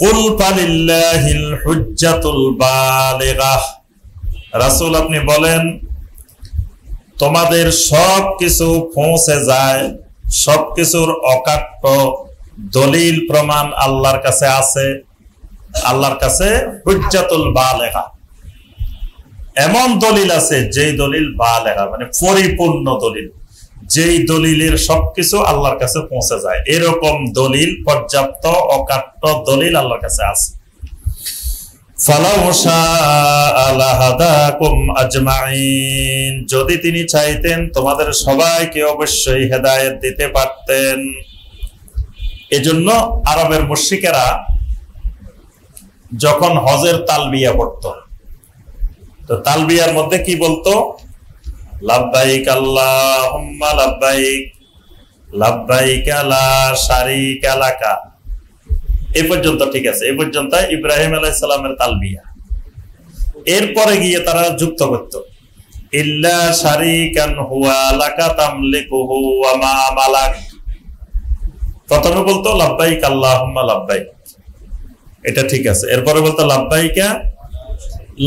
কুল ফালিল্লাহিল হুজ্জাতুল বালিগাহ, রাসূল আপনি বলেন তোমাদের সবকিছু পৌঁছে যায়, সবকিছুর অকাট্য দলিল প্রমাণ আল্লাহর কাছে আছে। আল্লাহর কাছে হুজ্জাতুল বালিগাহ, এমন দলিল আছে যেই দলিল বালিগাহ মানে পরিপূর্ণ দলিল, যেই দলিলের সবকিছু আল্লাহর কাছে পৌঁছে যায়, এরকম দলিল, পর্যাপ্ত অকাট্য দলিল আল্লাহর কাছে আছে। ফালাউ শাআ লাহাদাকুম আজমাইন, যদি তিনি চাইতেন তোমাদের সবাইকে অবশ্যই হেদায়েত দিতে পারতেন। এজন্য আরবের মুশরিকেরা যখন হজের তালবিয়া পড়তো, তো তালবিয়ার মধ্যে কি বলতো? লাব্বাইক আল্লাহুম্মা লাব্বাইক, লাব্বাইক লা শারীকা লাকা। এই পর্যন্ত ঠিক আছে, এই পর্যন্ত ইব্রাহিম আলাইহিস সালামের তালবিয়া। এরপরে গিয়ে তারা যুক্ত করত ইল্লা শারীকান হুয়া লাকা তামলিকুহু ওয়া মা মালাক। প্রথমে বলতো লাব্বাইক আল্লাহুম্মা লাব্বাইক, এটা ঠিক আছে। এরপরে বলতো লাব্বাইকা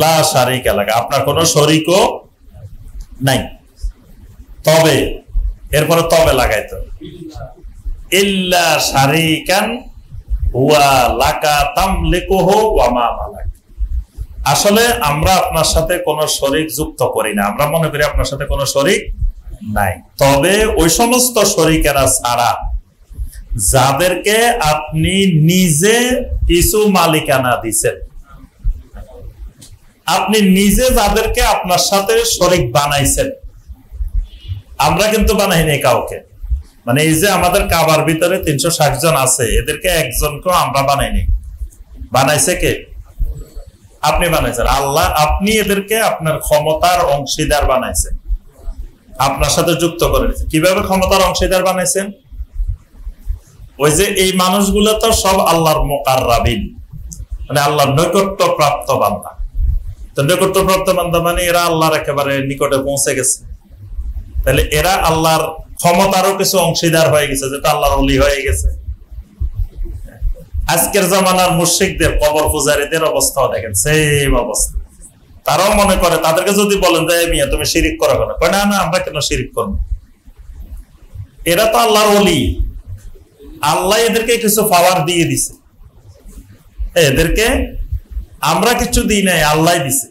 লা শারীকা লাকা, আপনার কোনো শরীকও নাই। তবে এরপরে তবে লাগাইতো ইল্লা শারীকান হুয়া লাকা তামলিকুহু ওয়া মা মালাক। আসলে আমরা আপনার সাথে কোনো শরীক যুক্ত করি না, আমরা মনে করি আপনার সাথে কোনো শরীক নাই। তবে ওই সমস্ত শরীকেরা ছাড়া যাদেরকে আপনি নিজে কিছু মালিকানা দিছেন, আপনি নিজে যাদেরকে আপনার সাথে শরীক বানাইছেন, আমরা কিন্তু বানাইনি কাউকে। মানে এই যে আমাদের কাবার ভিতরে 360 জন আছে, এদেরকে একজনকেও আমরা বানাইনি। বানাইছে কে? আপনি বানাইছেন, আল্লাহ। আপনি এদেরকে আপনার ক্ষমতার অংশীদার বানাইছেন, আপনার সাথে যুক্ত করে নিয়েছেন। কিভাবে ক্ষমতার অংশীদার বানাইছেন? ওই যে এই মানুষগুলো তো সব আল্লাহর মুকাররাবিন, মানে আল্লাহর নৈকট্য প্রাপ্ত বান্দা। তো নৈকট্য প্রাপ্ত বান্দা মানে এরা আল্লাহর একেবারে নিকটে পৌঁছে গেছে। তাহলে এরা আল্লাহর ক্ষমতারও কিছু অংশীদার হয়ে গেছে, যেটা আল্লাহর ওলি হয়ে গেছে। আজকের জামানার মুশরিকদের, কবর পূজারীদের অবস্থাও দেখেন, সেম অবস্থা। তারাও মনে করে, তাদেরকে যদি বলেন যে মিয়া তুমি শিরিক করো কেন, কয় না না আমরা কেন শিরিক করবো, এরা তো আল্লাহর ওলি, আল্লাহ এদেরকে কিছু পাওয়ার দিয়ে দিছে, এদেরকে আমরা কিছু দিই নাই, আল্লাহ দিছে।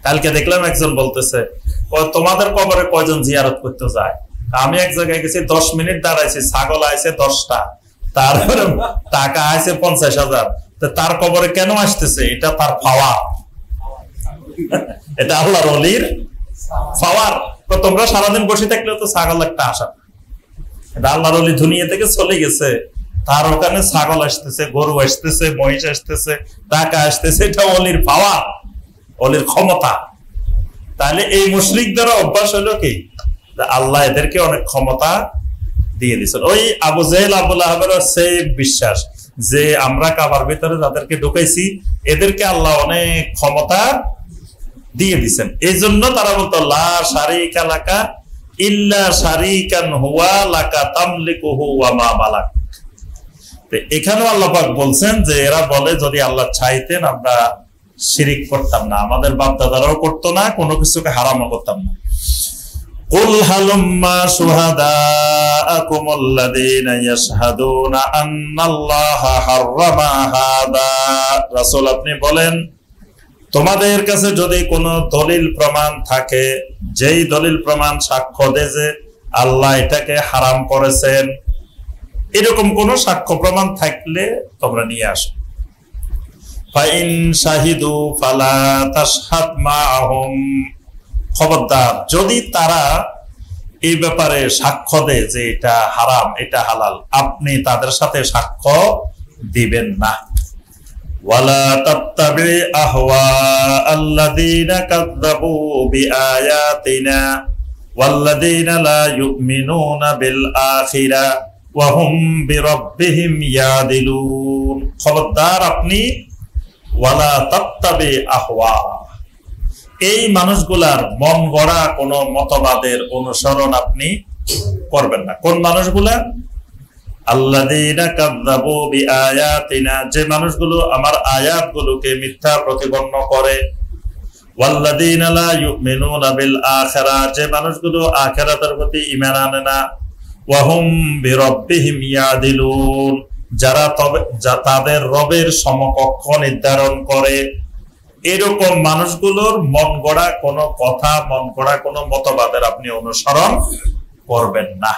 কালকে দেখলাম একজন বলতেছে তোমাদের কবরে কয়জন জিয়ারত করতে যায়? আমি এক জায়গায় গেছি, 10 মিনিট দাঁড়াইছি, ছাগল আইছে 10টা, তারপরে টাকা আছে 50,000। তার কবরে কেন আসতেছে? এটা তার পাওয়ার, এটা আল্লাহর ওলির পাওয়ার। তোমরা সারাদিন বসে থাকলেও তো ছাগল একটা আসা, এটা আল্লাহর ওলি দুনিয়া থেকে চলে গেছে, তার ওখানে ছাগল আসতেছে, গরু আসতেছে, মহিষ আসতেছে, টাকা আসতেছে, এটা ওলির পাওয়ার, ওলির ক্ষমতা। তাহলে এই মুশরিকদের অভ্যাস হলো কি, আল্লাহ এদেরকে অনেক ক্ষমতা দিয়ে দিচ্ছেন। ওই আবু জেহেল, আবু লাহাবের সেই বিশ্বাস যে আমরা কাবার ভিতরে যাদেরকে ঢুকাইছি এদেরকে আল্লাহ অনেক ক্ষমতা দিয়ে দিচ্ছেন। এই জন্য তারা বলতো লা শারীকা লাকা ইল্লা শারীকান হুয়া লাকা তামলিকুহু ওয়া মা মালাক। এখানেও আল্লাহ পাক বলছেন যে এরা বলে যদি আল্লাহ চাইতেন আমরা শিরিক করতাম না, আমাদের বাপ দাদারাও করতো না, কোনো কিছুকে হারামও করতাম না। কুল হালুম্মা শুহাদাআকুমুল্লাযীনা ইয়াশহাদুনা আন্নাল্লাহা হাররামা হাদা। রাসূল আপনি বলেন তোমাদের কাছে যদি কোনো দলিল প্রমাণ থাকে, যেই দলিল প্রমাণ সাক্ষ্য দেয় যে আল্লাহ এটাকে হারাম করেছেন, এরকম কোন সাক্ষ্য প্রমাণ থাকলে তোমরা নিয়ে আসো। ফাইন শাহিদু ফালা তাশহাদ মাআহুম, খবরদার যদি তারা এই ব্যাপারে সাক্ষ্য দেয় যে এটা হারাম এটা হালাল, আপনি তাদের সাথে সাক্ষ্য দিবেন না। ওয়ালা তাত্তাবি আহওয়াআল্লাযীনা কাযযাবু বিআয়াতিনা ওয়াল্লাযীনা লা ইউমিনুনা বিল আখিরা ওয়া হুম বিরাব্বিহিম ইয়াদিলুন। খবরদার আপনি ওয়ালা তাত্তাবি আহওয়া, এই মানুষগুলার মন গড়া কোন মতবাদের অনুসরণ আপনি করবেন না। কোন মানুষগুলা? আল্লাযীনা কাযযাবু বিআয়াতিনা, যে মানুষগুলো আমার আয়াতগুলোকে মিথ্যা প্রতিপন্ন করে। ওয়াল্লাযীনা লা ইউমিনুনা বিল আখিরাহ, যে মানুষগুলো আখিরাতের প্রতি ঈমান আনে না। ওয়া হুম বিরাব্বিহিম ইয়াদিলুন, যারা তাদের রবের সমকক্ষ নির্ধারণ করে। এরকম মানুষগুলোর মন গড়া কোনো কথা, মন গড়া কোনো মতবাদের আপনি অনুসরণ করবেন না।